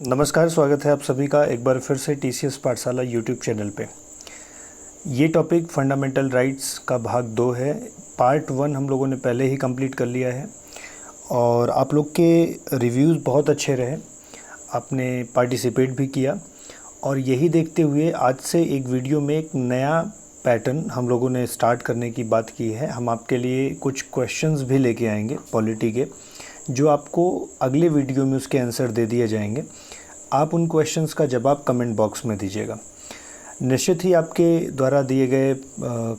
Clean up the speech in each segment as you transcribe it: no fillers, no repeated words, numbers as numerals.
नमस्कार, स्वागत है आप सभी का एक बार फिर से टीसीएस पाठशाला यूट्यूब चैनल पे। ये टॉपिक फंडामेंटल राइट्स का भाग 2 है। पार्ट 1 हम लोगों ने पहले ही कंप्लीट कर लिया है और आप लोग के रिव्यूज़ बहुत अच्छे रहे, आपने पार्टिसिपेट भी किया और यही देखते हुए आज से एक वीडियो में एक नया पैटर्न हम लोगों ने स्टार्ट करने की बात की है। हम आपके लिए कुछ क्वेश्चंस भी लेके आएंगे पॉलिटी के, जो आपको अगले वीडियो में उसके आंसर दे दिए जाएंगे। आप उन क्वेश्चंस का जवाब कमेंट बॉक्स में दीजिएगा। निश्चित ही आपके द्वारा दिए गए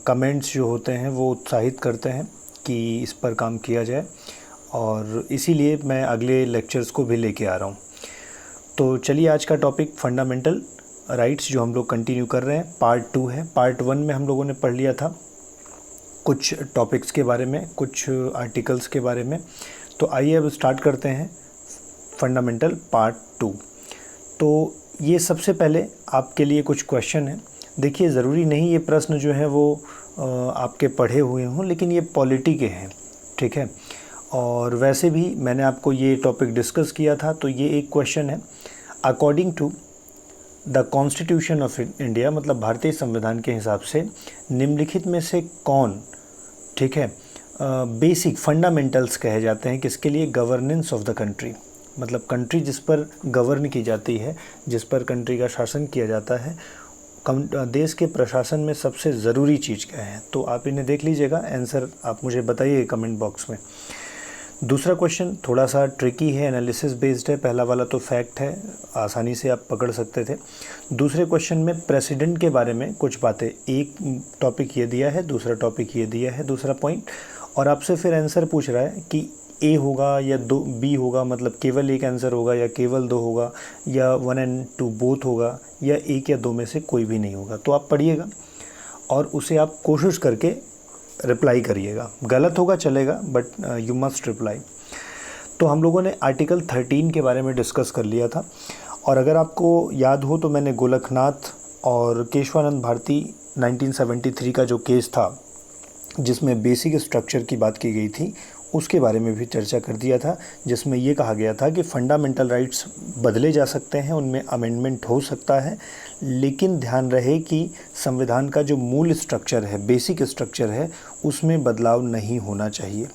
कमेंट्स जो होते हैं वो उत्साहित करते हैं कि इस पर काम किया जाए और इसीलिए मैं अगले लेक्चर्स को भी लेके आ रहा हूँ। तो चलिए, आज का टॉपिक फंडामेंटल राइट्स जो हम लोग कंटिन्यू कर रहे हैं, पार्ट 2 है। पार्ट 1 में हम लोगों ने पढ़ लिया था कुछ टॉपिक्स के बारे में, कुछ आर्टिकल्स के बारे में। तो आइए अब स्टार्ट करते हैं फंडामेंटल पार्ट 2। तो ये सबसे पहले आपके लिए कुछ क्वेश्चन है। देखिए, ज़रूरी नहीं ये प्रश्न जो है वो आपके पढ़े हुए हों, लेकिन ये पॉलिटी के हैं, ठीक है। और वैसे भी मैंने आपको ये टॉपिक डिस्कस किया था। तो ये एक क्वेश्चन है, according to the constitution of India, मतलब भारतीय संविधान के हिसाब से निम्नलिखित में से कौन, ठीक है, बेसिक फंडामेंटल्स कहे जाते हैं किसके लिए? गवर्नेंस ऑफ द कंट्री, मतलब कंट्री जिस पर गवर्न की जाती है, जिस पर कंट्री का शासन किया जाता है, देश के प्रशासन में सबसे ज़रूरी चीज़ क्या है? तो आप इन्हें देख लीजिएगा, आंसर आप मुझे बताइए कमेंट बॉक्स में। दूसरा क्वेश्चन थोड़ा सा ट्रिकी है, एनालिसिस बेस्ड है। पहला वाला तो फैक्ट है, आसानी से आप पकड़ सकते थे। दूसरे क्वेश्चन में प्रेसिडेंट के बारे में कुछ बातें, एक टॉपिक ये दिया है, दूसरा टॉपिक ये दिया है, दूसरा पॉइंट, और आपसे फिर आंसर पूछ रहा है कि ए होगा या दो बी होगा, मतलब केवल एक आंसर होगा या केवल दो होगा, या 1 और 2 बोथ होगा, या एक या दो में से कोई भी नहीं होगा। तो आप पढ़िएगा और उसे आप कोशिश करके रिप्लाई करिएगा। गलत होगा चलेगा, बट यू मस्ट रिप्लाई। तो हम लोगों ने आर्टिकल 13 के बारे में डिस्कस कर लिया था, और अगर आपको याद हो तो मैंने गोलकनाथ और केशवानंद भारती 1973 का जो केस था, जिसमें बेसिक स्ट्रक्चर की बात की गई थी, उसके बारे में भी चर्चा कर दिया था, जिसमें ये कहा गया था कि फंडामेंटल राइट्स बदले जा सकते हैं, उनमें अमेंडमेंट हो सकता है, लेकिन ध्यान रहे कि संविधान का जो मूल स्ट्रक्चर है, बेसिक स्ट्रक्चर है, उसमें बदलाव नहीं होना चाहिए,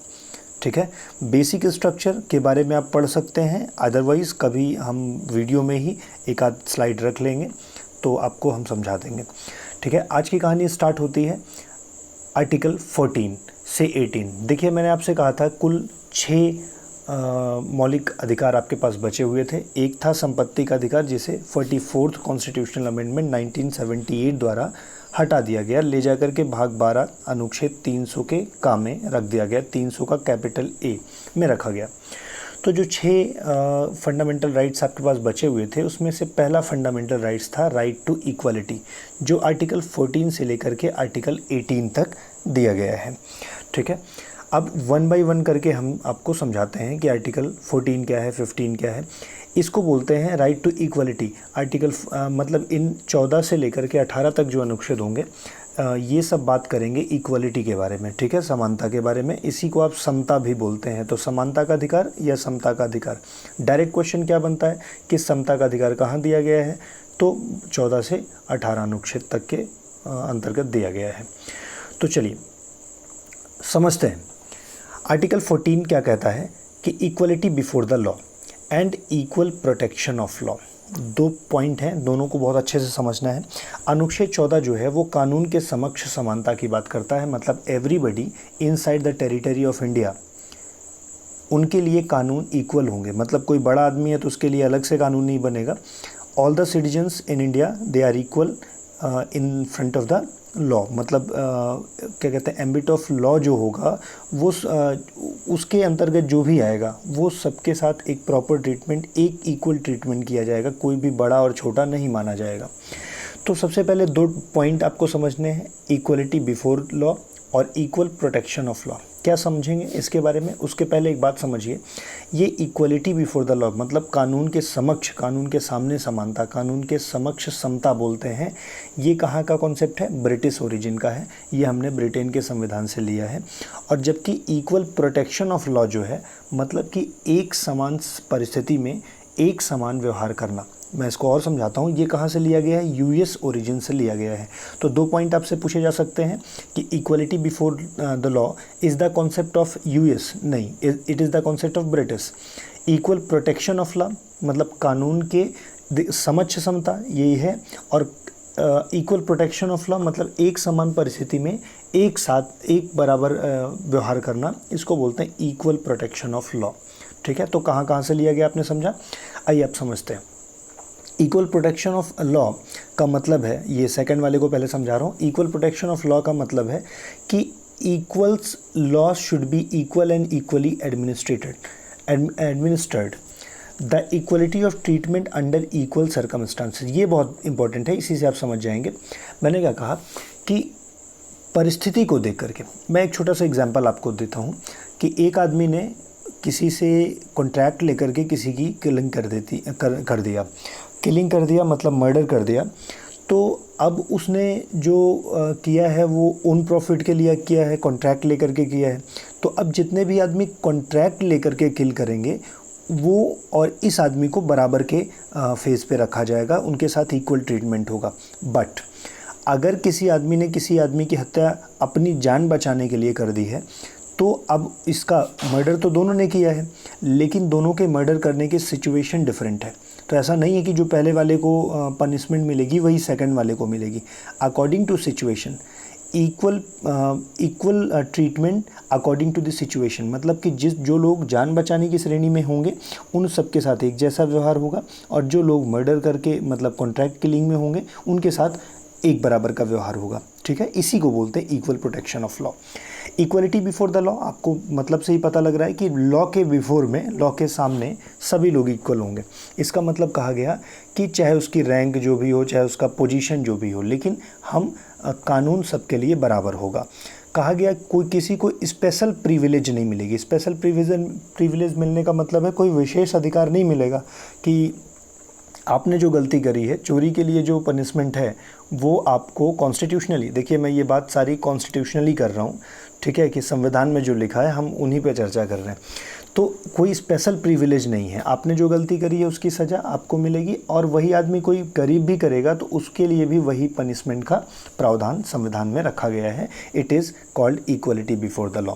ठीक है। बेसिक स्ट्रक्चर के बारे में आप पढ़ सकते हैं, अदरवाइज़ कभी हम वीडियो में ही एक आध स्लाइड रख लेंगे तो आपको हम समझा देंगे, ठीक है। आज की कहानी स्टार्ट होती है आर्टिकल 14 से 18। देखिए, मैंने आपसे कहा था कुल 6 मौलिक अधिकार आपके पास बचे हुए थे। एक था संपत्ति का अधिकार, जिसे 44th कॉन्स्टिट्यूशनल अमेंडमेंट 1978 द्वारा हटा दिया गया, ले जाकर के भाग 12 अनुच्छेद 300 के काम में रख दिया गया, 300 का कैपिटल ए में रखा गया। तो जो 6 फंडामेंटल राइट्स आपके पास बचे हुए थे, उसमें से पहला फंडामेंटल राइट्स था राइट टू इक्वालिटी, जो आर्टिकल 14 से लेकर के आर्टिकल 18 तक दिया गया है, ठीक है। अब 1 बाय 1 करके हम आपको समझाते हैं कि आर्टिकल 14 क्या है, 15 क्या है। इसको बोलते हैं राइट टू इक्वालिटी। आर्टिकल मतलब इन 14 से लेकर के 18 तक जो अनुच्छेद होंगे, ये सब बात करेंगे इक्वालिटी के बारे में, ठीक है, समानता के बारे में। इसी को आप समता भी बोलते हैं। तो समानता का अधिकार या समता का अधिकार, डायरेक्ट क्वेश्चन क्या बनता है कि समता का अधिकार कहाँ दिया गया है? तो 14 से 18 अनुच्छेद तक के अंतर्गत दिया गया है। तो चलिए समझते हैं। आर्टिकल 14 क्या कहता है कि equality before the law and equal protection of law. 2 point हैं, दोनों को बहुत अच्छे से समझना है। अनुच्छेद 14 जो है वो कानून के समक्ष समानता की बात करता है, मतलब everybody inside the territory of India, उनके लिए कानून इक्वल होंगे। मतलब कोई बड़ा आदमी है तो उसके लिए अलग से कानून नहीं बनेगा। All the citizens in India they are equal in front of the law, मतलब क्या कहते हैं, एम्बिट ऑफ लॉ जो होगा वो उसके अंतर्गत जो भी आएगा वो सबके साथ एक प्रॉपर ट्रीटमेंट, एक इक्वल ट्रीटमेंट किया जाएगा, कोई भी बड़ा और छोटा नहीं माना जाएगा। तो सबसे पहले 2 पॉइंट आपको समझने हैं, इक्वलिटी बिफोर लॉ और इक्वल प्रोटेक्शन ऑफ लॉ। क्या समझेंगे इसके बारे में, उसके पहले एक बात समझिए। ये इक्वलिटी बिफोर द लॉ मतलब कानून के समक्ष, कानून के सामने समानता, कानून के समक्ष समता बोलते हैं। ये कहाँ का कॉन्सेप्ट है? ब्रिटिश ओरिजिन का है। ये हमने ब्रिटेन के संविधान से लिया है। और जबकि इक्वल प्रोटेक्शन ऑफ लॉ जो है, मतलब कि एक समान परिस्थिति में एक समान व्यवहार करना। मैं इसको और समझाता हूँ, ये कहाँ से लिया गया है, यूएस ओरिजिन से लिया गया है। तो 2 पॉइंट आपसे पूछे जा सकते हैं कि equality before the law is the concept of US, नहीं, it is the concept of British. Equal protection of law मतलब कानून के समक्ष समता यही है, और इक्वल प्रोटेक्शन ऑफ लॉ मतलब एक समान परिस्थिति में एक साथ एक बराबर व्यवहार करना, इसको बोलते हैं इक्वल प्रोटेक्शन ऑफ लॉ। ठीक है, तो कहाँ कहाँ से लिया गया आपने समझा, आइए आप समझते हैं। इक्वल प्रोटेक्शन ऑफ लॉ का मतलब है, ये सेकंड वाले को पहले समझा रहा हूँ। इक्वल प्रोटेक्शन ऑफ लॉ का मतलब है कि equals law should be equal and equally administered, the equality of treatment under equal circumstances. ये बहुत इंपॉर्टेंट है, इसी से आप समझ जाएंगे। मैंने क्या कहा कि परिस्थिति को देख करके, मैं एक छोटा सा एग्जांपल आपको देता हूँ कि एक आदमी ने किसी से कॉन्ट्रैक्ट लेकर के किसी की किलिंग कर दिया। किलिंग कर दिया मतलब मर्डर कर दिया। तो अब उसने जो किया है वो ओन प्रॉफिट के लिए किया है, कॉन्ट्रैक्ट लेकर के किया है। तो अब जितने भी आदमी कॉन्ट्रैक्ट लेकर के किल करेंगे वो और इस आदमी को बराबर के फेस पे रखा जाएगा, उनके साथ इक्वल ट्रीटमेंट होगा। बट अगर किसी आदमी ने किसी आदमी की हत्या अपनी जान बचाने के लिए कर दी है, तो अब इसका मर्डर तो दोनों ने किया है, लेकिन दोनों के मर्डर करने की सिचुएशन डिफरेंट है। तो ऐसा नहीं है कि जो पहले वाले को पनिशमेंट मिलेगी वही सेकंड वाले को मिलेगी। According to situation, equal treatment according to the situation, मतलब कि जो लोग जान बचाने की श्रेणी में होंगे उन सबके साथ एक जैसा व्यवहार होगा, और जो लोग मर्डर करके मतलब कॉन्ट्रैक्ट किलिंग में होंगे उनके साथ एक बराबर का व्यवहार होगा। ठीक है, इसी को बोलते हैं equal protection of law. Equality before the law, आपको मतलब से ही पता लग रहा है कि लॉ के बिफोर में, लॉ के सामने सभी लोग इक्वल होंगे। इसका मतलब कहा गया कि चाहे उसकी रैंक जो भी हो, चाहे उसका पोजीशन जो भी हो, लेकिन हम कानून सबके लिए बराबर होगा। कहा गया कोई किसी को स्पेशल प्रिविलेज नहीं मिलेगी। स्पेशल प्रिविलेज मिलने का मतलब है कोई विशेष अधिकार नहीं मिलेगा कि आपने जो गलती करी है, चोरी के लिए जो पनिशमेंट है वो आपको कॉन्स्टिट्यूशनली, देखिए मैं ये बात सारी कॉन्स्टिट्यूशनली कर रहा हूँ, ठीक है, कि संविधान में जो लिखा है हम उन्हीं पे चर्चा कर रहे हैं। तो कोई स्पेशल प्रिविलेज नहीं है, आपने जो गलती करी है उसकी सज़ा आपको मिलेगी, और वही आदमी कोई गरीब भी करेगा तो उसके लिए भी वही पनिशमेंट का प्रावधान संविधान में रखा गया है। It is called equality before the law.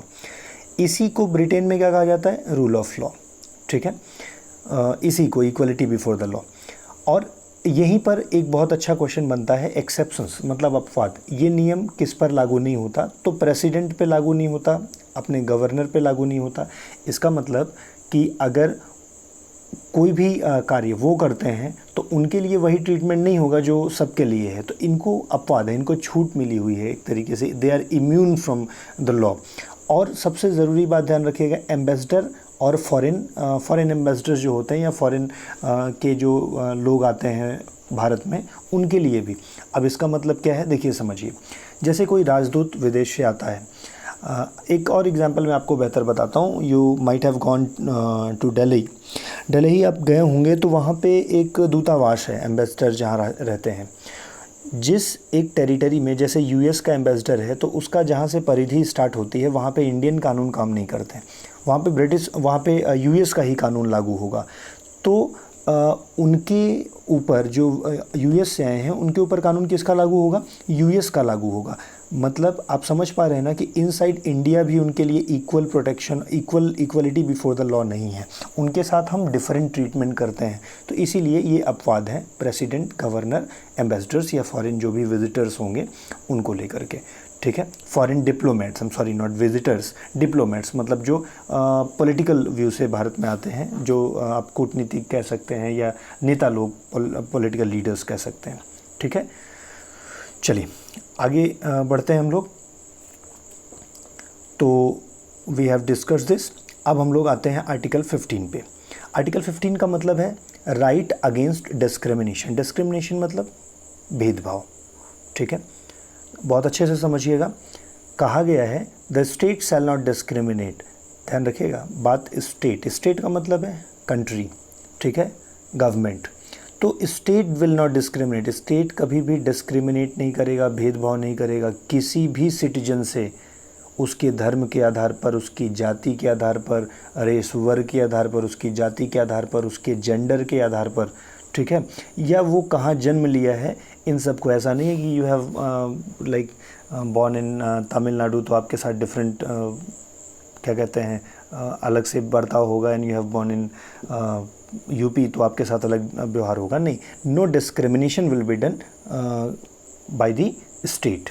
इसी को ब्रिटेन में क्या कहा जाता है, रूल ऑफ लॉ। ठीक है, इसी को इक्वलिटी बिफोर द लॉ। और यहीं पर एक बहुत अच्छा क्वेश्चन बनता है, एक्सेप्शंस मतलब अपवाद। ये नियम किस पर लागू नहीं होता, तो प्रेसिडेंट पे लागू नहीं होता, अपने गवर्नर पे लागू नहीं होता। इसका मतलब कि अगर कोई भी कार्य वो करते हैं तो उनके लिए वही ट्रीटमेंट नहीं होगा जो सबके लिए है। तो इनको अपवाद है, इनको छूट मिली हुई है एक तरीके से, they are immune from the law. और सबसे ज़रूरी बात ध्यान रखिएगा, एम्बेसडर और फॉरेन एम्बेसडर जो होते हैं या फॉरेन के जो लोग आते हैं भारत में, उनके लिए भी। अब इसका मतलब क्या है, देखिए समझिए। जैसे कोई राजदूत विदेश से आता है, एक और एग्जांपल मैं आपको बेहतर बताता हूँ। You might have gone to Delhi आप गए होंगे, तो वहाँ पे एक दूतावास है, एम्बेसडर जहाँ रहते हैं। जिस एक टेरिटरी में, जैसे यूएस का एम्बेसडर है तो उसका जहाँ से परिधि स्टार्ट होती है वहाँ पे इंडियन कानून काम नहीं करते, वहाँ पे यूएस का ही कानून लागू होगा। तो उनके ऊपर जो यूएस से आए हैं उनके ऊपर कानून किसका लागू होगा, यूएस का लागू होगा। मतलब आप समझ पा रहे हैं ना कि इनसाइड इंडिया भी उनके लिए equal protection, equality before the law नहीं है, उनके साथ हम डिफरेंट ट्रीटमेंट करते हैं। तो इसीलिए ये अपवाद है प्रेसिडेंट, गवर्नर, एम्बेसडर्स या फॉरेन जो भी विजिटर्स होंगे उनको लेकर के। ठीक है, फॉरेन डिप्लोमेट्स, हम सॉरी नॉट विजिटर्स, डिप्लोमेट्स मतलब जो पॉलिटिकल व्यू से भारत में आते हैं, जो आप कूटनीतिक कह सकते हैं या नेता लोग, पॉलिटिकल लीडर्स कह सकते हैं। ठीक है, चलिए आगे बढ़ते हैं हम लोग। तो वी हैव डिस्कस दिस। अब हम लोग आते हैं आर्टिकल 15 पे। आर्टिकल 15 का मतलब है राइट अगेंस्ट डिस्क्रिमिनेशन। डिस्क्रिमिनेशन मतलब भेदभाव। ठीक है, बहुत अच्छे से समझिएगा। कहा गया है the state shall not discriminate, ध्यान रखिएगा बात, स्टेट का मतलब है कंट्री, ठीक है, गवर्नमेंट। तो state will not discriminate, state कभी भी डिस्क्रिमिनेट नहीं करेगा, भेदभाव नहीं करेगा किसी भी सिटीजन से उसके धर्म के आधार पर, उसकी जाति के आधार पर, रेस वर्ग के आधार पर, उसकी जाति के आधार पर, उसके जेंडर के आधार पर, ठीक है, या वो कहाँ जन्म लिया है, इन सब को। ऐसा नहीं है कि you have like born in Tamil Nadu तो आपके साथ डिफरेंट क्या कहते हैं अलग से बर्ताव होगा, and you have born in UP तो आपके साथ अलग व्यवहार होगा। नहीं, no discrimination will be done by the state,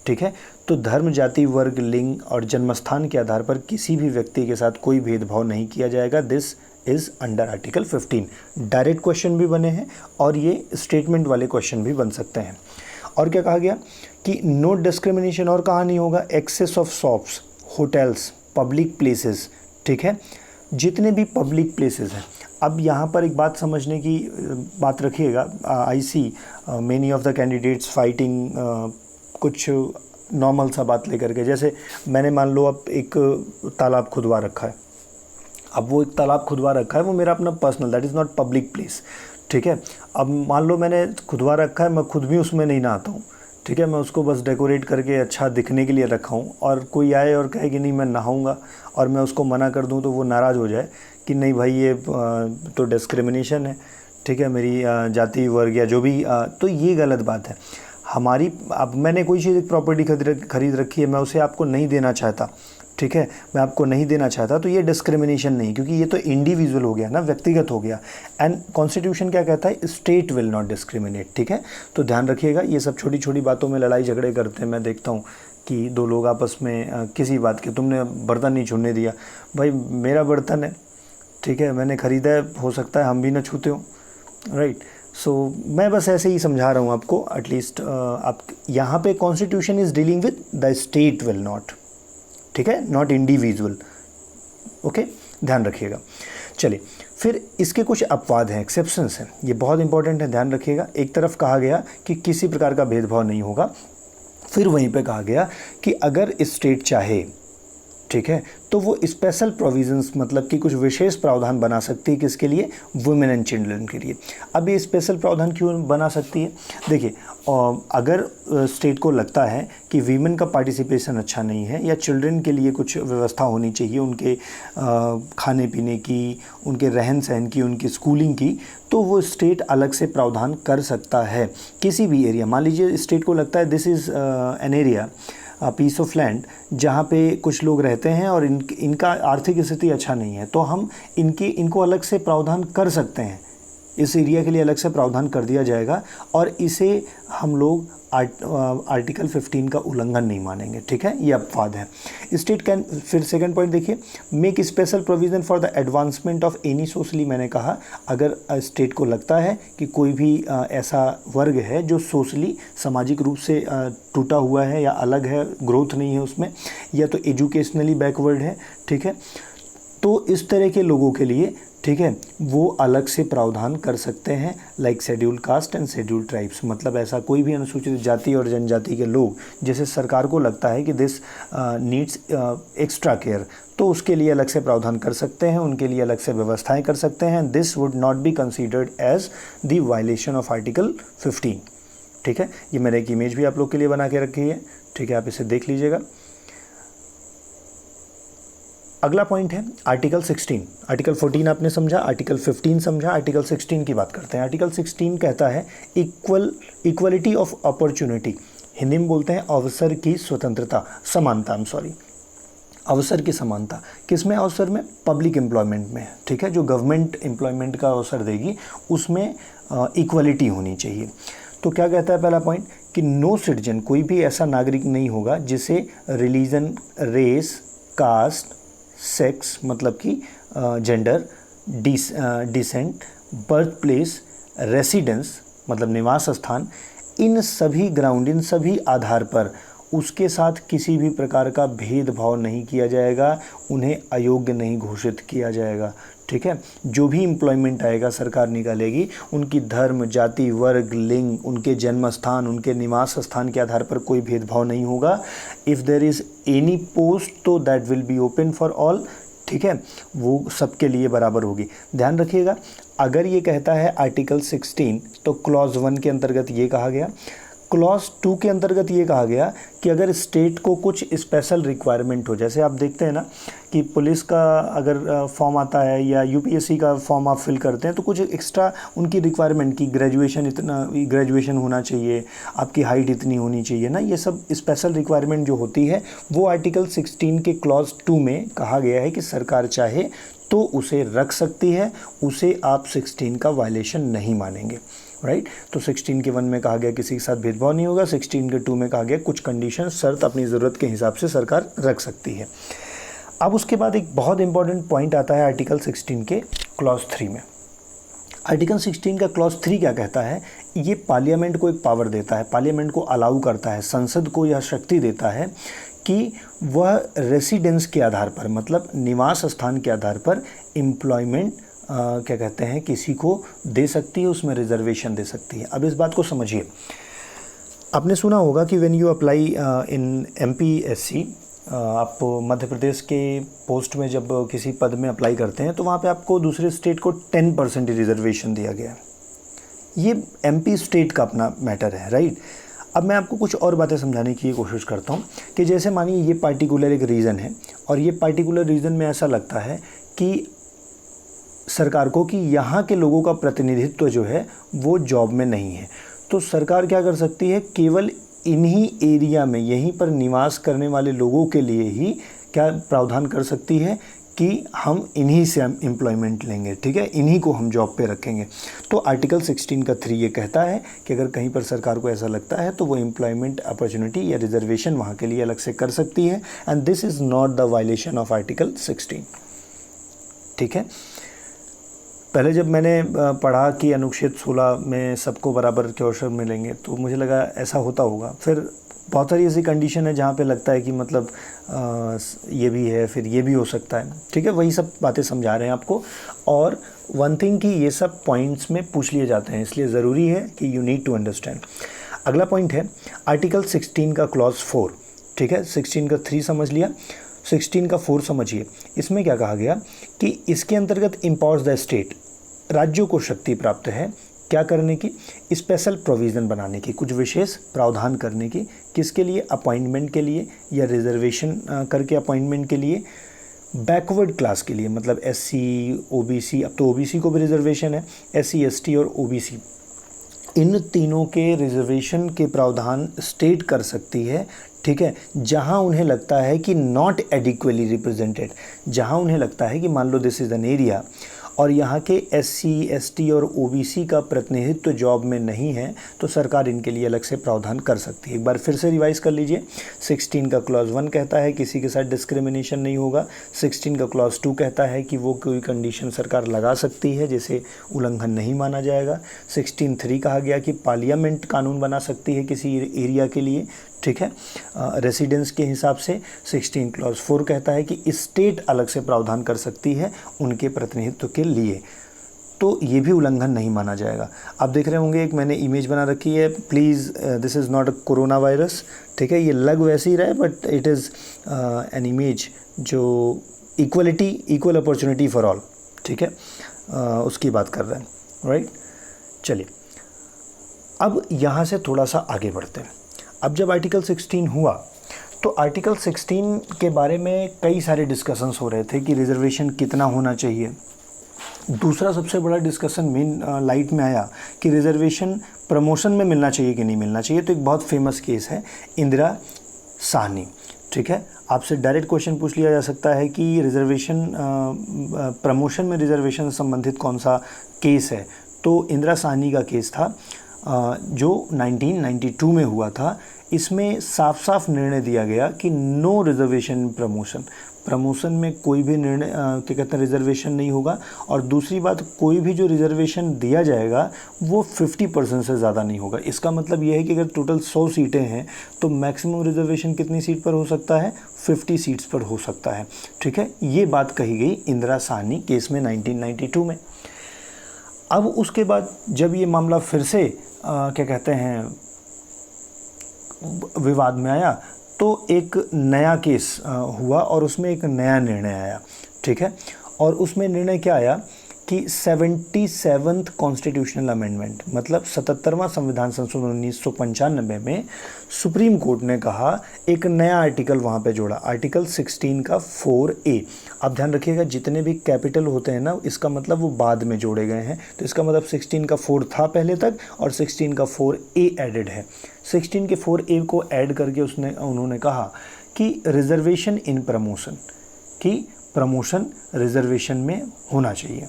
ठीक है। तो धर्म, जाति, वर्ग, लिंग और जन्मस्थान के आधार पर किसी भी व्यक्ति के साथ कोई भेदभाव नहीं किया जाएगा। This is under article 15। Direct question भी बने हैं और ये स्टेटमेंट वाले क्वेश्चन भी बन सकते हैं। और क्या कहा गया कि नो डिस्क्रिमिनेशन, और कहाँ नहीं होगा, access of shops, hotels, public places, ठीक है, जितने भी पब्लिक प्लेसेस हैं। अब यहाँ पर एक बात समझने की बात रखिएगा। I see many of the candidates fighting कुछ नॉर्मल सा बात लेकर के, जैसे मैंने मान लो अब एक तालाब खुदवा रखा है, अब वो एक तालाब खुदवा रखा है, वो मेरा अपना personal, that is not public place, ठीक है। अब मान लो मैंने खुदवा रखा है, मैं खुद भी उसमें नहीं नहाता हूँ, ठीक है, मैं उसको बस डेकोरेट करके अच्छा दिखने के लिए रखा हूँ, और कोई आए और कहे कि नहीं मैं नहाऊंगा, और मैं उसको मना कर दूँ तो वो नाराज़ हो जाए कि नहीं भाई ये तो डिस्क्रिमिनेशन है, ठीक है, मेरी जाति, वर्ग या जो भी, तो ये गलत बात है हमारी। अब मैंने कोई चीज़, एक प्रॉपर्टी खरीद रखी है, मैं उसे आपको नहीं देना चाहता, ठीक है, मैं आपको नहीं देना चाहता, तो ये डिस्क्रिमिनेशन नहीं, क्योंकि ये तो इंडिविजुअल हो गया ना, व्यक्तिगत हो गया। एंड कॉन्स्टिट्यूशन क्या कहता है, स्टेट विल नॉट डिस्क्रिमिनेट, ठीक है। तो ध्यान रखिएगा, ये सब छोटी छोटी बातों में लड़ाई झगड़े करते हैं। मैं देखता हूँ कि दो लोग आपस में किसी बात के, तुमने बर्तन नहीं छूने दिया, भाई मेरा बर्तन है, ठीक है, मैंने ख़रीदा है, हो सकता है हम भी ना छूते हो, राइट। सो मैं बस ऐसे ही समझा रहा हूँ आपको, एटलीस्ट आप यहाँ पे constitution is dealing with the state will not, ठीक है, नॉट इंडिविजुअल, ओके, ध्यान रखिएगा। चलिए, फिर इसके कुछ अपवाद हैं, एक्सेप्शंस हैं, ये बहुत इंपॉर्टेंट है, ध्यान रखिएगा। एक तरफ कहा गया कि किसी प्रकार का भेदभाव नहीं होगा, फिर वहीं पे कहा गया कि अगर स्टेट चाहे, ठीक है, तो वो स्पेशल प्रोविजंस, मतलब कि कुछ विशेष प्रावधान बना सकती है, किसके लिए, वुमेन एंड चिल्ड्रन के लिए। अब ये स्पेशल प्रावधान क्यों बना सकती है, देखिए, अगर स्टेट को लगता है कि वीमेन का पार्टिसिपेशन अच्छा नहीं है, या चिल्ड्रन के लिए कुछ व्यवस्था होनी चाहिए, उनके खाने पीने की, उनके रहन सहन की, उनकी स्कूलिंग की, तो वो स्टेट अलग से प्रावधान कर सकता है किसी भी एरिया। मान लीजिए स्टेट को लगता है this is an area, piece of land, जहाँ पे कुछ लोग रहते हैं और इनका आर्थिक स्थिति अच्छा नहीं है, तो हम इनको अलग से प्रावधान कर सकते हैं, इस एरिया के लिए अलग से प्रावधान कर दिया जाएगा, और इसे हम लोग आर्टिकल 15 का उल्लंघन नहीं मानेंगे, ठीक है, ये अपवाद है। स्टेट कैन, फिर सेकंड पॉइंट देखिए, make special provision for the advancement of any socially, मैंने कहा अगर स्टेट को लगता है कि कोई भी ऐसा वर्ग है जो सोशली, सामाजिक रूप से टूटा हुआ है या अलग है, ग्रोथ नहीं है उसमें, या तो एजुकेशनली बैकवर्ड है, ठीक है, तो इस तरह के लोगों के लिए, ठीक है, वो अलग से प्रावधान कर सकते हैं, like schedule caste and schedule tribes, मतलब ऐसा कोई भी अनुसूचित जाति और जनजाति के लोग जैसे सरकार को लगता है कि दिस नीड्स एक्स्ट्रा केयर, तो उसके लिए अलग से प्रावधान कर सकते हैं, उनके लिए अलग से व्यवस्थाएं कर सकते हैं। This would not be considered as the violation of article 15, ठीक है। ये मैंने एक इमेज भी आप लोग के लिए बना के रखी है, ठीक है, आप इसे देख लीजिएगा। अगला पॉइंट है आर्टिकल 16। आर्टिकल 14 आपने समझा, आर्टिकल 15 समझा, आर्टिकल 16 की बात करते हैं। आर्टिकल 16 कहता है इक्वलिटी ऑफ अपॉर्चुनिटी, हिंदी में बोलते हैं अवसर की स्वतंत्रता, समानता, अवसर की समानता, किसमें, अवसर में, पब्लिक एम्प्लॉयमेंट में, ठीक है, जो गवर्नमेंट एम्प्लॉयमेंट का अवसर देगी उसमें इक्वलिटी होनी चाहिए। तो क्या कहता है पहला पॉइंट कि नो सिटीजन, कोई भी ऐसा नागरिक नहीं होगा जिसे रिलीजन, रेस, कास्ट, सेक्स मतलब कि gender, descent, birth place, residence मतलब निवास स्थान, इन सभी ग्राउंड, इन सभी आधार पर उसके साथ किसी भी प्रकार का भेदभाव नहीं किया जाएगा, उन्हें अयोग्य नहीं घोषित किया जाएगा, ठीक है। जो भी एम्प्लॉयमेंट आएगा सरकार निकालेगी, उनकी धर्म, जाति, वर्ग, लिंग, उनके जन्म स्थान, उनके निवास स्थान के आधार पर कोई भेदभाव नहीं होगा। If there is any post तो that will be open for all, ठीक है, वो सबके लिए बराबर होगी। ध्यान रखिएगा, अगर ये कहता है आर्टिकल 16 तो क्लॉज 1 के अंतर्गत ये कहा गया, क्लॉज 2 के अंतर्गत ये कहा गया कि अगर स्टेट को कुछ स्पेशल रिक्वायरमेंट हो, जैसे आप देखते हैं ना कि पुलिस का अगर फॉर्म आता है या यूपीएससी का फॉर्म आप फिल करते हैं तो कुछ एक्स्ट्रा उनकी रिक्वायरमेंट की ग्रेजुएशन होना चाहिए, आपकी हाइट इतनी होनी चाहिए ना, ये सब स्पेशल रिक्वायरमेंट जो होती है वो आर्टिकल 16 के क्लॉज 2 में कहा गया है कि सरकार चाहे तो उसे रख सकती है, उसे आप 16 का वायलेशन नहीं मानेंगे, राइट। तो 16 के 1 में कहा गया किसी के साथ भेदभाव नहीं होगा, 16 के 2 में कहा गया कुछ कंडीशन शर्त अपनी ज़रूरत के हिसाब से सरकार रख सकती है। अब उसके बाद एक बहुत इंपॉर्टेंट पॉइंट आता है आर्टिकल 16 के क्लॉज 3 में। आर्टिकल 16 का क्लॉज 3 क्या कहता है, ये पार्लियामेंट को एक पावर देता है, पार्लियामेंट को अलाउ करता है, संसद को यह शक्ति देता है कि वह रेसिडेंस के आधार पर, मतलब निवास स्थान के आधार पर एम्प्लॉयमेंट क्या कहते हैं किसी को दे सकती है, उसमें रिजर्वेशन दे सकती है। अब इस बात को समझिए, आपने सुना होगा कि when you apply in MPSC, आप मध्य प्रदेश के पोस्ट में जब किसी पद में अप्लाई करते हैं तो वहाँ पे आपको दूसरे स्टेट को 10% रिजर्वेशन दिया गया है। ये एमपी स्टेट का अपना मैटर है, राइट। अब मैं आपको कुछ और बातें समझाने की कोशिश करता हूँ कि जैसे मानिए ये पार्टिकुलर एक रीज़न है और ये पार्टिकुलर रीज़न में ऐसा लगता है कि सरकार को कि यहाँ के लोगों का प्रतिनिधित्व जो है वो जॉब में नहीं है, तो सरकार क्या कर सकती है, केवल इन्हीं एरिया में यहीं पर निवास करने वाले लोगों के लिए ही क्या प्रावधान कर सकती है कि हम इन्हीं से हम एम्प्लॉयमेंट लेंगे, ठीक है, इन्हीं को हम जॉब पे रखेंगे। तो आर्टिकल 16 का 3 ये कहता है कि अगर कहीं पर सरकार को ऐसा लगता है तो वो एम्प्लॉयमेंट अपॉर्चुनिटी या रिजर्वेशन वहाँ के लिए अलग से कर सकती है, and this is not the violation of article 16, ठीक है। पहले जब मैंने पढ़ा कि अनुच्छेद 16 में सबको बराबर के अवसर मिलेंगे तो मुझे लगा ऐसा होता होगा, फिर बहुत सारी ऐसी कंडीशन है जहाँ पे लगता है कि मतलब ये भी है, फिर ये भी हो सकता है, ठीक है, वही सब बातें समझा रहे हैं आपको। और वन थिंग कि ये सब पॉइंट्स में पूछ लिए जाते हैं, इसलिए ज़रूरी है कि यू नीड टू अंडरस्टैंड। अगला पॉइंट है आर्टिकल 16 का क्लॉज 4, ठीक है, 16 का 3 समझ लिया, 16 का 4 समझिए। इसमें क्या कहा गया कि इसके अंतर्गत इम्पावर्स द स्टेट, राज्यों को शक्ति प्राप्त है क्या करने की, स्पेशल प्रोविज़न बनाने की, कुछ विशेष प्रावधान करने की, किसके लिए, अपॉइंटमेंट के लिए या रिजर्वेशन करके अपॉइंटमेंट के लिए, बैकवर्ड क्लास के लिए, मतलब एससी ओबीसी, अब तो ओबीसी को भी रिजर्वेशन है, एससी एसटी और ओबीसी, इन तीनों के रिजर्वेशन के प्रावधान स्टेट कर सकती है, ठीक है, जहां उन्हें लगता है कि नॉट एडिक्वेटली रिप्रेजेंटेड, जहां उन्हें लगता है कि मान लो दिस इज़ एन एरिया और यहाँ के एससी एसटी और ओबीसी का प्रतिनिधित्व जॉब में नहीं है तो सरकार इनके लिए अलग से प्रावधान कर सकती है। एक बार फिर से रिवाइज कर लीजिए, 16 का क्लॉज 1 कहता है किसी के साथ डिस्क्रिमिनेशन नहीं होगा, 16 का क्लॉज 2 कहता है कि वो कोई कंडीशन सरकार लगा सकती है जिसे उल्लंघन नहीं माना जाएगा, 16(3) कहा गया कि पार्लियामेंट कानून बना सकती है किसी एरिया के लिए, ठीक है, रेसिडेंस के हिसाब से, 16 क्लॉज 4 कहता है कि स्टेट अलग से प्रावधान कर सकती है उनके प्रतिनिधित्व के लिए, तो ये भी उल्लंघन नहीं माना जाएगा। आप देख रहे होंगे एक मैंने इमेज बना रखी है, please this is not a corona virus, ठीक है, ये लग वैसे ही रहा है but it is an image जो equality, equal opportunity for all, ठीक है, उसकी बात कर रहे हैं, राइट। चलिए अब यहाँ से थोड़ा सा आगे बढ़ते हैं। अब जब आर्टिकल 16 हुआ तो आर्टिकल 16 के बारे में कई सारे डिस्कशंस हो रहे थे कि रिजर्वेशन कितना होना चाहिए। दूसरा सबसे बड़ा डिस्कशन मेन लाइट में आया कि रिजर्वेशन प्रमोशन में मिलना चाहिए कि नहीं मिलना चाहिए। तो एक बहुत फेमस केस है इंदिरा साहनी, ठीक है, आपसे डायरेक्ट क्वेश्चन पूछ लिया जा सकता है कि रिजर्वेशन प्रमोशन में रिजर्वेशन संबंधित कौन सा केस है। तो इंदिरा साहनी का केस था जो 1992 में हुआ था। इसमें साफ साफ निर्णय दिया गया कि नो रिजर्वेशन प्रमोशन, प्रमोशन में कोई भी निर्णय क्या कहते हैं रिजर्वेशन नहीं होगा। और दूसरी बात, कोई भी जो रिजर्वेशन दिया जाएगा वो 50% से ज़्यादा नहीं होगा। इसका मतलब ये है कि अगर टोटल 100 सीटें हैं तो मैक्सिमम रिजर्वेशन कितनी सीट पर हो सकता है, 50 सीट्स पर हो सकता है, ठीक है। ये बात कही गई इंदिरा साहनी केस में 1992 में। अब उसके बाद जब ये मामला फिर से क्या कहते हैं विवाद में आया तो एक नया केस हुआ और उसमें एक नया निर्णय आया, ठीक है। और उसमें निर्णय क्या आया कि 77th कॉन्स्टिट्यूशनल अमेंडमेंट मतलब 77वां संविधान संशोधन 1995 में सुप्रीम कोर्ट ने कहा एक नया आर्टिकल वहाँ पे जोड़ा, आर्टिकल 16 का 4A। आप ध्यान रखिएगा जितने भी कैपिटल होते हैं ना, इसका मतलब वो बाद में जोड़े गए हैं, तो इसका मतलब 16 का 4 था पहले तक और 16 का 4A एडेड है। 16 के 4A को ऐड करके उन्होंने कहा कि रिजर्वेशन इन प्रमोशन, कि प्रमोशन रिजर्वेशन में होना चाहिए।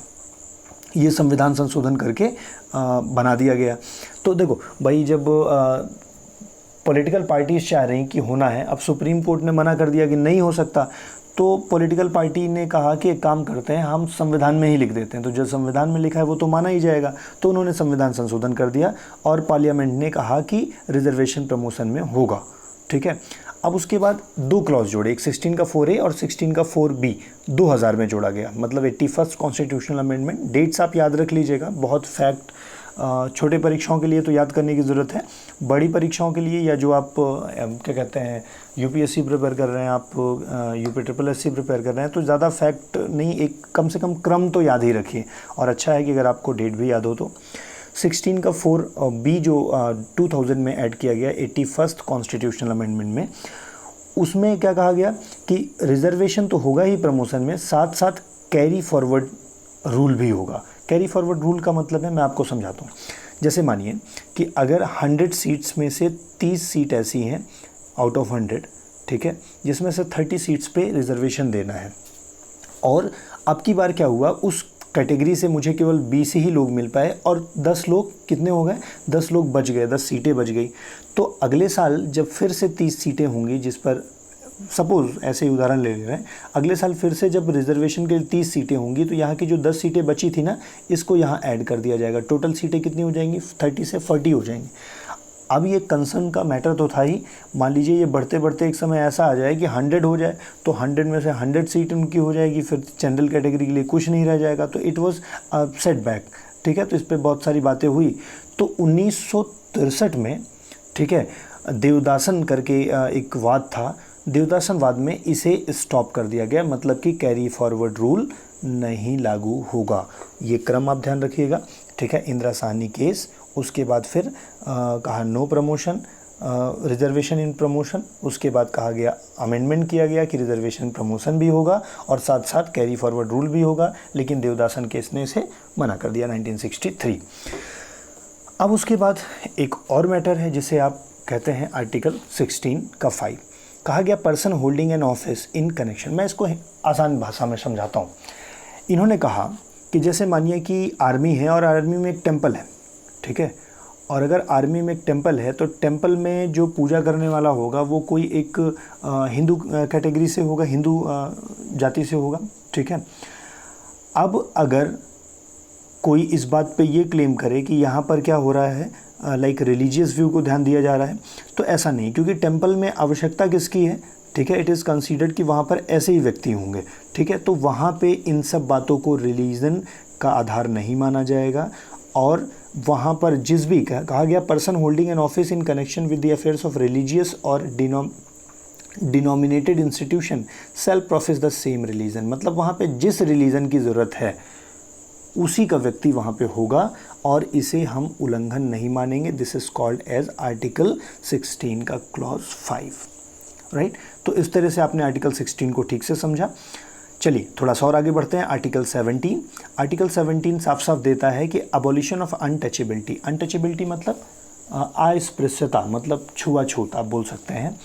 ये संविधान संशोधन करके बना दिया गया। तो देखो भाई, जब पॉलिटिकल पार्टीज चाह रही कि होना है, अब सुप्रीम कोर्ट ने मना कर दिया कि नहीं हो सकता, तो पॉलिटिकल पार्टी ने कहा कि एक काम करते हैं, हम संविधान में ही लिख देते हैं, तो जो संविधान में लिखा है वो तो माना ही जाएगा। तो उन्होंने संविधान संशोधन कर दिया और पार्लियामेंट ने कहा कि रिजर्वेशन प्रमोशन में होगा, ठीक है। अब उसके बाद दो क्लॉज जोड़े, एक 16 का 4A और 16 का 4B 2000 में जोड़ा गया, मतलब 81st कॉन्स्टिट्यूशनल अमेंडमेंट। डेट्स आप याद रख लीजिएगा, बहुत फैक्ट छोटे परीक्षाओं के लिए तो याद करने की ज़रूरत है, बड़ी परीक्षाओं के लिए या जो आप क्या कहते हैं यूपीएससी प्रिपेयर कर रहे हैं, आप यूपी SSSC प्रिपेयर कर रहे हैं, तो ज़्यादा फैक्ट नहीं, एक कम से कम क्रम तो याद ही रखिए। और अच्छा है कि अगर आपको डेट भी याद हो तो 16 का 4B जो 2000 में ऐड किया गया 81st कॉन्स्टिट्यूशनल अमेंडमेंट में, उसमें क्या कहा गया कि रिजर्वेशन तो होगा ही प्रमोशन में, साथ साथ कैरी फॉरवर्ड रूल भी होगा। कैरी फॉरवर्ड रूल का मतलब है, मैं आपको समझाता हूँ। जैसे मानिए कि अगर 100 सीट्स में से 30 सीट ऐसी हैं आउट ऑफ 100, ठीक है, जिसमें से 30 सीट्स पे रिजर्वेशन देना है, और अब की बार क्या हुआ, उस कैटेगरी से मुझे केवल 20 ही लोग मिल पाए और 10 लोग कितने हो गए, 10 लोग बच गए, 10 सीटें बच गई। तो अगले साल जब फिर से 30 सीटें होंगी, जिस पर सपोज़ ऐसे ही उदाहरण ले रहे हैं, अगले साल फिर से जब रिजर्वेशन के लिए 30 सीटें होंगी, तो यहाँ की जो 10 सीटें बची थी ना, इसको यहाँ ऐड कर दिया जाएगा। टोटल सीटें कितनी हो जाएंगी, 30 से 40 हो जाएंगी। अब ये कंसर्न का मैटर तो था ही, मान लीजिए ये बढ़ते बढ़ते एक समय ऐसा आ जाए कि 100 हो जाए, तो 100 में से 100 सीट उनकी हो जाएगी, फिर जनरल कैटेगरी के लिए कुछ नहीं रह जाएगा, तो इट वाज सेटबैक, ठीक है। तो इस पर बहुत सारी बातें हुई। तो 1963 में, ठीक है, देवदासन करके एक वाद था, देवदासन वाद में इसे स्टॉप कर दिया गया, मतलब कि कैरी फॉरवर्ड रूल नहीं लागू होगा। ये क्रम आप ध्यान रखिएगा, ठीक है। इंदिरा साहनी केस, उसके बाद फिर कहा no promotion, reservation in promotion, उसके बाद कहा गया अमेंडमेंट किया गया कि रिजर्वेशन प्रमोशन भी होगा और साथ साथ कैरी फॉरवर्ड रूल भी होगा, लेकिन देवदासन केस ने इसे मना कर दिया 1963। अब उसके बाद एक और मैटर है जिसे आप कहते हैं आर्टिकल 16 का 5। कहा गया person holding an office in connection, मैं इसको आसान भाषा में समझाता हूँ। इन्होंने कहा कि जैसे मानिए कि आर्मी है और आर्मी में एक टेम्पल है, ठीक है, और अगर आर्मी में एक टेम्पल है तो टेम्पल में जो पूजा करने वाला होगा वो कोई एक हिंदू कैटेगरी से होगा, हिंदू जाति से होगा, ठीक है। अब अगर कोई इस बात पे ये क्लेम करे कि यहाँ पर क्या हो रहा है, लाइक रिलीजियस व्यू को ध्यान दिया जा रहा है, तो ऐसा नहीं, क्योंकि टेम्पल में आवश्यकता किसकी है, ठीक है, इट इज़ कंसीडर्ड कि वहाँ पर ऐसे ही व्यक्ति होंगे, ठीक है। तो वहाँ पे इन सब बातों को रिलीजन का आधार नहीं माना जाएगा। और वहाँ पर जिस भी कहा गया person holding an office in connection with the affairs of religious और denominated institution self profess the same religion, मतलब वहाँ पे जिस रिलीजन की ज़रूरत है उसी का व्यक्ति वहाँ पे होगा और इसे हम उल्लंघन नहीं मानेंगे। This is called as article 16 का क्लॉज 5, राइट। तो इस तरह से आपने आर्टिकल 16 को ठीक से समझा। चलिए थोड़ा सा और आगे बढ़ते हैं। आर्टिकल 17, आर्टिकल 17 साफ साफ देता है कि अबॉलिशन ऑफ अनटचेबिलिटी, अनटचेबिलिटी मतलब अस्पृश्यता, मतलब छुआछूत आप बोल सकते हैं,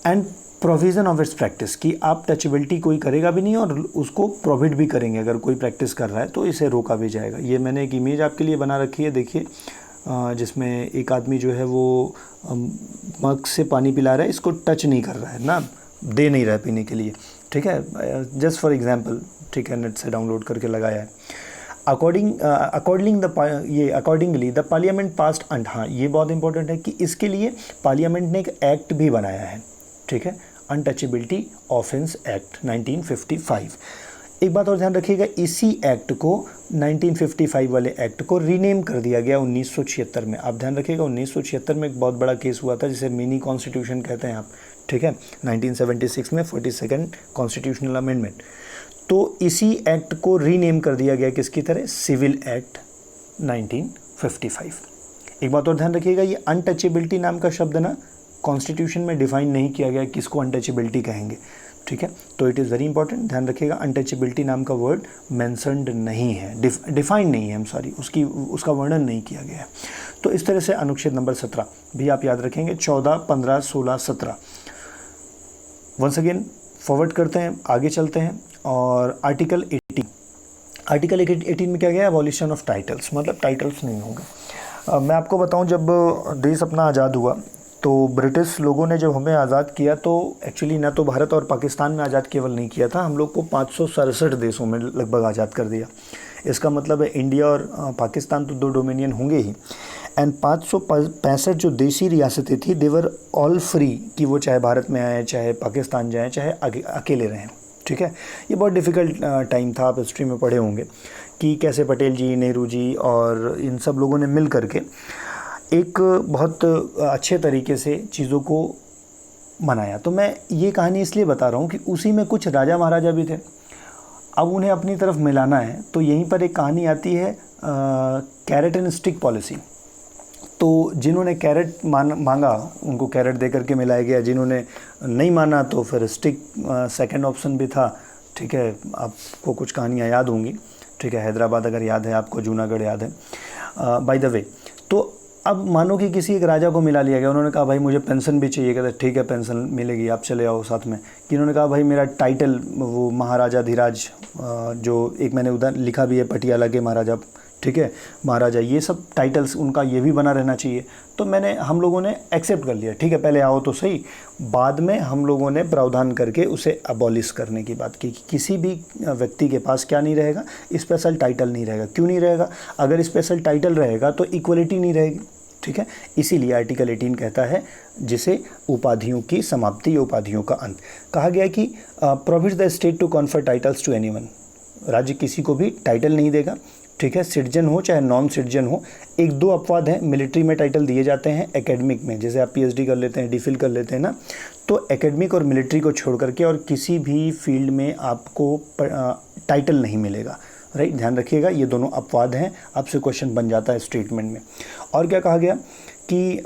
and provision of its practice, कि आप टचेबिलिटी कोई करेगा भी नहीं और उसको प्रोहिबिट भी करेंगे, अगर कोई प्रैक्टिस कर रहा है तो इसे रोका भी जाएगा। ये मैंने एक इमेज आपके लिए बना रखी है, देखिए, जिसमें एक आदमी जो है वो मग से पानी पिला रहा है, इसको टच नहीं कर रहा है ना, दे नहीं रहा है पीने के लिए, ठीक है, जस्ट फॉर एग्जांपल, ठीक है, नेट से डाउनलोड करके लगाया है। अकॉर्डिंगली द पार्लियामेंट पास्ड अंड, हाँ ये बहुत इंपॉर्टेंट है कि इसके लिए पार्लियामेंट ने एक एक्ट भी बनाया है, ठीक है, अनटचेबिलिटी ऑफेंस एक्ट 1955। एक बात और ध्यान रखिएगा, इसी एक्ट को 1955 वाले एक्ट को रीनेम कर दिया गया 1976 में। आप ध्यान रखिएगा 1976 में एक बहुत बड़ा केस हुआ था जिसे मिनी कॉन्स्टिट्यूशन कहते हैं आप, ठीक है, 1976 में 42nd कॉन्स्टिट्यूशनल अमेंडमेंट। तो इसी एक्ट को रीनेम कर दिया गया किसकी तरह, सिविल एक्ट 1955। एक बात और ध्यान रखिएगा, ये अनटचेबिलिटी नाम का शब्द ना कॉन्स्टिट्यूशन में डिफाइन नहीं किया गया किसको अनटचेबिलिटी कहेंगे, ठीक है। तो इट इज़ वेरी इंपॉर्टेंट, ध्यान रखिएगा अनटचेबिलिटी नाम का वर्ड मेंशन्ड नहीं है, डिफाइन नहीं है, उसका वर्णन नहीं किया गया है। तो इस तरह से अनुच्छेद नंबर 17 भी आप याद रखेंगे, 14, 15, 16, 17। वंस अगेन फॉरवर्ड करते हैं, आगे चलते हैं और आर्टिकल 18 में क्या गया, एबॉलिशन ऑफ टाइटल्स, मतलब टाइटल्स नहीं होंगे। मैं आपको बताऊं, जब देश अपना आज़ाद हुआ तो ब्रिटिश लोगों ने जब हमें आज़ाद किया तो एक्चुअली ना तो भारत और पाकिस्तान में आज़ाद केवल नहीं किया था, हम लोग को 567 देशों में लगभग आज़ाद कर दिया। इसका मतलब है इंडिया और पाकिस्तान तो 2 डोमिनियन होंगे ही, एंड 565 जो देशी रियासतें थी देवर ऑल फ्री, कि वो चाहे भारत में आए, चाहे पाकिस्तान जाएँ, चाहे अकेले रहें, ठीक है। ये बहुत डिफ़िकल्ट टाइम था, आप हिस्ट्री में पढ़े होंगे कि कैसे पटेल जी, नेहरू जी और इन सब लोगों ने मिल करके एक बहुत अच्छे तरीके से चीज़ों को मनाया। तो मैं ये कहानी इसलिए बता रहा हूँ कि उसी में कुछ राजा महाराजा भी थे, अब उन्हें अपनी तरफ मिलाना है। तो यहीं पर एक कहानी आती है कैरेट एंड स्टिक पॉलिसी। तो जिन्होंने कैरेट मांगा उनको कैरेट दे करके मिलाया गया, जिन्होंने नहीं माना तो फिर स्टिक सेकंड ऑप्शन भी था, ठीक है। आपको कुछ कहानियाँ याद होंगी, ठीक है, हैदराबाद अगर याद है आपको, जूनागढ़ याद है, बाय द वे। तो अब मानो कि किसी एक राजा को मिला लिया गया, उन्होंने कहा भाई मुझे पेंशन भी चाहिए, कहते ठीक है पेंशन मिलेगी, आप चले आओ साथ में। कि उन्होंने कहा भाई मेरा टाइटल वो महाराजा धीराज, जो एक मैंने उधर लिखा भी है पटियाला के महाराजा, ठीक है, महाराजा, ये सब टाइटल्स उनका ये भी बना रहना चाहिए। तो हम लोगों ने एक्सेप्ट कर लिया, ठीक है पहले आओ तो सही। बाद में हम लोगों ने प्रावधान करके उसे अबॉलिश करने की बात की कि किसी भी व्यक्ति के पास क्या नहीं रहेगा, स्पेशल टाइटल नहीं रहेगा। क्यों नहीं रहेगा, अगर स्पेशल टाइटल रहेगा तो इक्वलिटी नहीं रहेगी, ठीक है। इसीलिए आर्टिकल 18 कहता है जिसे उपाधियों की समाप्ति या उपाधियों का अंत कहा गया कि prohibits the state to confer titles to anyone, राज्य किसी को भी टाइटल नहीं देगा, ठीक है, सिटीजन हो चाहे नॉन सिटीजन हो। 1-2 अपवाद हैं, मिलिट्री में टाइटल दिए जाते हैं, एकेडमिक में जैसे आप PhD कर लेते हैं, DPhil कर लेते हैं ना, तो एकेडमिक और मिलिट्री को छोड़ करके और किसी भी फील्ड में आपको टाइटल नहीं मिलेगा, राइट। ध्यान रखिएगा ये दोनों अपवाद हैं, आपसे क्वेश्चन बन जाता है स्टेटमेंट में। और क्या कहा गया कि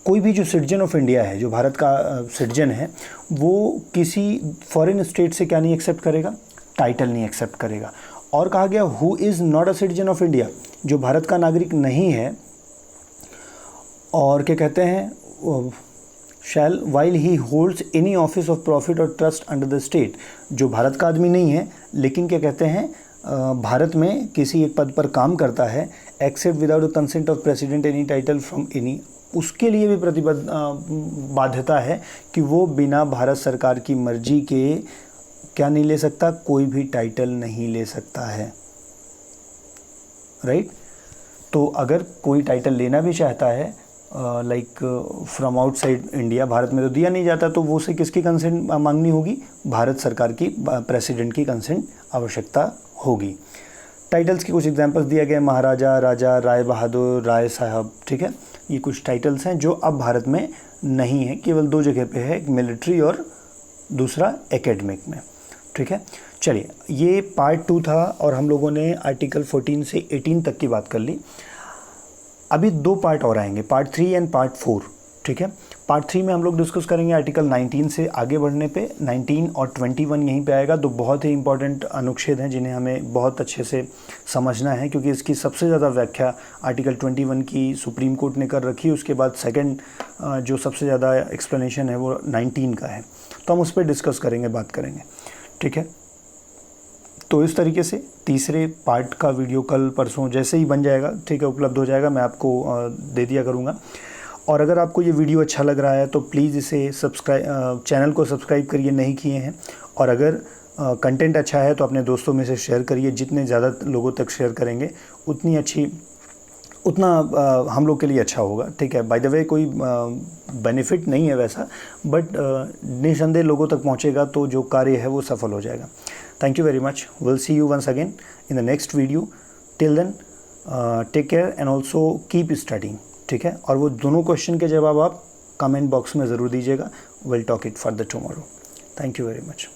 कोई भी जो सिटीजन ऑफ इंडिया है, जो भारत का सिटीजन है, वो किसी फॉरेन स्टेट से क्या नहीं एक्सेप्ट करेगा, टाइटल नहीं एक्सेप्ट करेगा। और कहा गया who is not a citizen of India, जो भारत का नागरिक नहीं है, और क्या कहते हैं, shall while he holds any office of profit और ट्रस्ट अंडर द स्टेट, जो भारत का आदमी नहीं है लेकिन क्या कहते हैं भारत में किसी एक पद पर काम करता है, except without consent of president any title from any, उसके लिए भी बाध्यता है कि वो बिना भारत सरकार की मर्जी के क्या नहीं ले सकता, कोई भी टाइटल नहीं ले सकता है, राइट। तो अगर कोई टाइटल लेना भी चाहता है like from outside India, Bharat में तो दिया नहीं जाता, तो वो उसे किसकी कंसेंट मांगनी होगी, भारत सरकार की, प्रेसिडेंट की कंसेंट आवश्यकता होगी। टाइटल्स के कुछ एग्जांपल्स दिया गया, महाराजा, राजा, राय बहादुर, राय साहब, ठीक है। ये कुछ टाइटल्स हैं जो अब भारत में नहीं है, केवल 2 जगह पे है, एक मिलिट्री और दूसरा एकेडमिक में, ठीक है। चलिए ये पार्ट 2 था और हम लोगों ने आर्टिकल 14 से 18 तक की बात कर ली। अभी 2 पार्ट और आएंगे, पार्ट 3 एंड पार्ट 4, ठीक है। पार्ट 3 में हम लोग डिस्कस करेंगे आर्टिकल 19 से आगे बढ़ने पे, 19 और 21 यहीं पे आएगा। 2 बहुत ही इंपॉर्टेंट अनुच्छेद हैं जिन्हें हमें बहुत अच्छे से समझना है, क्योंकि इसकी सबसे ज़्यादा व्याख्या आर्टिकल 21 की सुप्रीम कोर्ट ने कर रखी है। उसके बाद सेकंड जो सबसे ज़्यादा एक्सप्लेनेशन है वो 19 का है, तो हम उस पर डिस्कस करेंगे, बात करेंगे, ठीक है। तो इस तरीके से तीसरे पार्ट का वीडियो कल परसों जैसे ही बन जाएगा, ठीक है, उपलब्ध हो जाएगा, मैं आपको दे दिया करूँगा। और अगर आपको ये वीडियो अच्छा लग रहा है तो प्लीज़ इसे चैनल को सब्सक्राइब करिए, नहीं किए हैं। और अगर कंटेंट अच्छा है तो अपने दोस्तों में से शेयर करिए, जितने ज़्यादा लोगों तक शेयर करेंगे उतना हम लोग के लिए अच्छा होगा, ठीक है। बाय द वे कोई बेनिफिट नहीं है वैसा, बट निसंदेह लोगों तक पहुंचेगा तो जो कार्य है वो सफल हो जाएगा। Thank you very much, will see you once again in the next video. Till then take care and also keep studying, ठीक है। और वो दोनों क्वेश्चन के जवाब आप कमेंट बॉक्स में ज़रूर दीजिएगा, will talk it further tomorrow. Thank you very much.